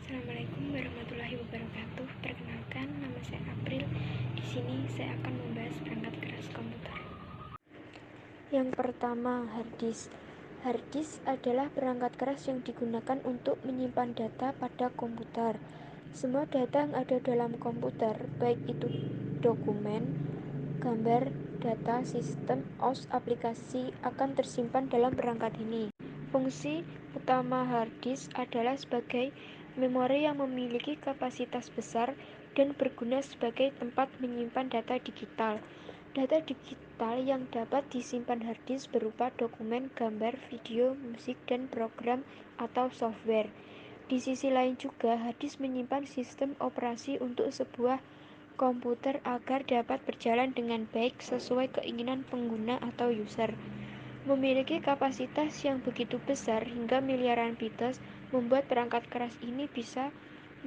Assalamualaikum warahmatullahi wabarakatuh. Perkenalkan, nama saya April. Di sini saya akan membahas perangkat keras komputer. Yang pertama, hard disk. Hard disk adalah perangkat keras yang digunakan untuk menyimpan data pada komputer. Semua data yang ada dalam komputer, baik itu dokumen, gambar, data, sistem, OS, aplikasi, akan tersimpan dalam perangkat ini. Fungsi utama hard disk adalah sebagai memori yang memiliki kapasitas besar dan berguna sebagai tempat menyimpan data digital. Data digital yang dapat disimpan hard disk berupa dokumen, gambar, video, musik, dan program atau software. Di sisi lain juga, hard disk menyimpan sistem operasi untuk sebuah komputer agar dapat berjalan dengan baik sesuai keinginan pengguna atau user. Memiliki kapasitas yang begitu besar hingga miliaran bits, membuat perangkat keras ini bisa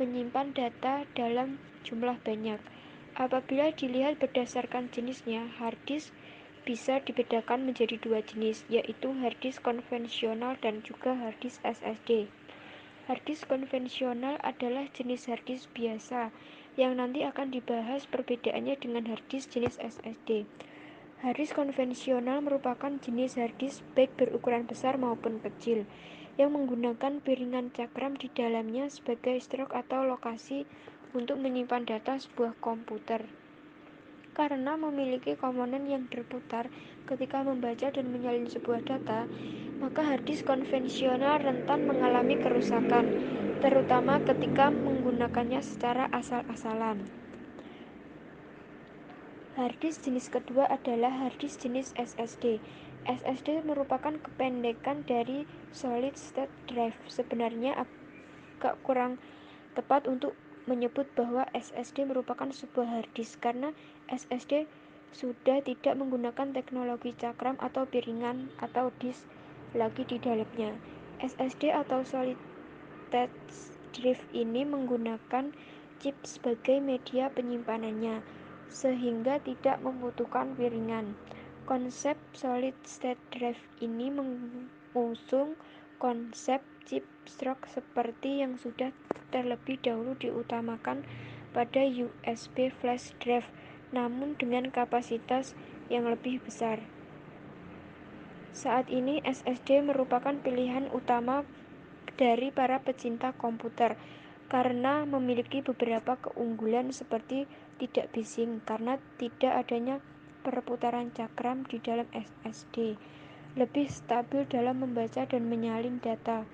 menyimpan data dalam jumlah banyak. Apabila dilihat berdasarkan jenisnya, hard disk bisa dibedakan menjadi dua jenis, yaitu hard disk konvensional dan juga hard disk SSD. Hard disk konvensional adalah jenis hard disk biasa, yang nanti akan dibahas perbedaannya dengan hard disk jenis SSD. Hard disk konvensional merupakan jenis hard disk baik berukuran besar maupun kecil, yang menggunakan piringan cakram di dalamnya sebagai stroke atau lokasi untuk menyimpan data sebuah komputer. Karena memiliki komponen yang berputar ketika membaca dan menyalin sebuah data, maka hard disk konvensional rentan mengalami kerusakan, terutama ketika menggunakannya secara asal-asalan. Hard disk jenis kedua adalah hard disk jenis SSD. SSD merupakan kependekan dari Solid State Drive. Sebenarnya agak kurang tepat untuk menyebut bahwa SSD merupakan sebuah hard disk karena SSD sudah tidak menggunakan teknologi cakram atau piringan atau disk lagi di dalamnya. SSD atau Solid State Drive ini menggunakan chip sebagai media penyimpanannya, sehingga tidak membutuhkan piringan. Konsep solid state drive ini mengusung konsep chip stroke seperti yang sudah terlebih dahulu diutamakan pada USB flash drive, namun dengan kapasitas yang lebih besar. Saat ini SSD merupakan pilihan utama dari para pecinta komputer karena memiliki beberapa keunggulan seperti tidak bising karena tidak adanya perputaran cakram di dalam SSD, lebih stabil dalam membaca dan menyalin data,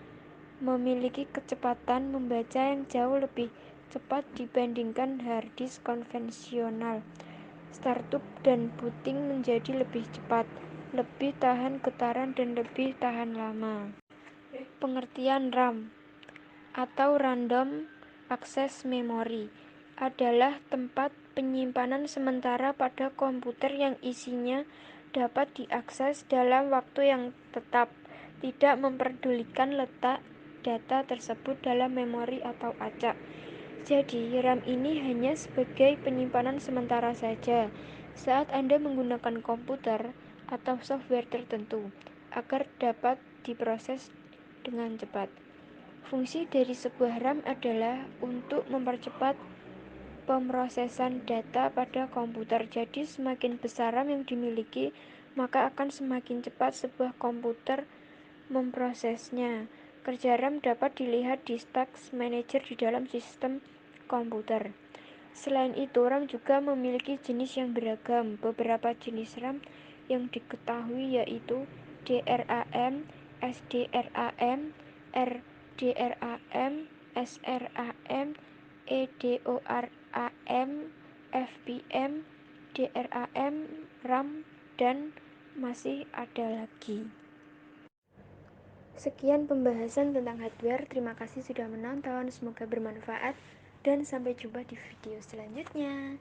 memiliki kecepatan membaca yang jauh lebih cepat dibandingkan hard disk konvensional. Startup dan booting menjadi lebih cepat, lebih tahan getaran dan lebih tahan lama. Pengertian RAM atau Random Access Memory adalah tempat penyimpanan sementara pada komputer yang isinya dapat diakses dalam waktu yang tetap, tidak memperdulikan letak data tersebut dalam memori atau acak. Jadi, RAM ini hanya sebagai penyimpanan sementara saja saat Anda menggunakan komputer atau software tertentu agar dapat diproses dengan cepat. Fungsi dari sebuah RAM adalah untuk mempercepat pemrosesan data pada komputer. Jadi semakin besar RAM yang dimiliki, maka akan semakin cepat sebuah komputer memprosesnya. Kerja RAM dapat dilihat di Task Manager di dalam sistem komputer. Selain itu, RAM juga memiliki jenis yang beragam. Beberapa jenis RAM yang diketahui yaitu DRAM, SDRAM, RDRAM, SRAM, EDORAM, FPM, DRAM, RAM, dan masih ada lagi. Sekian pembahasan tentang hardware. Terima kasih sudah menonton. Semoga bermanfaat dan sampai jumpa di video selanjutnya.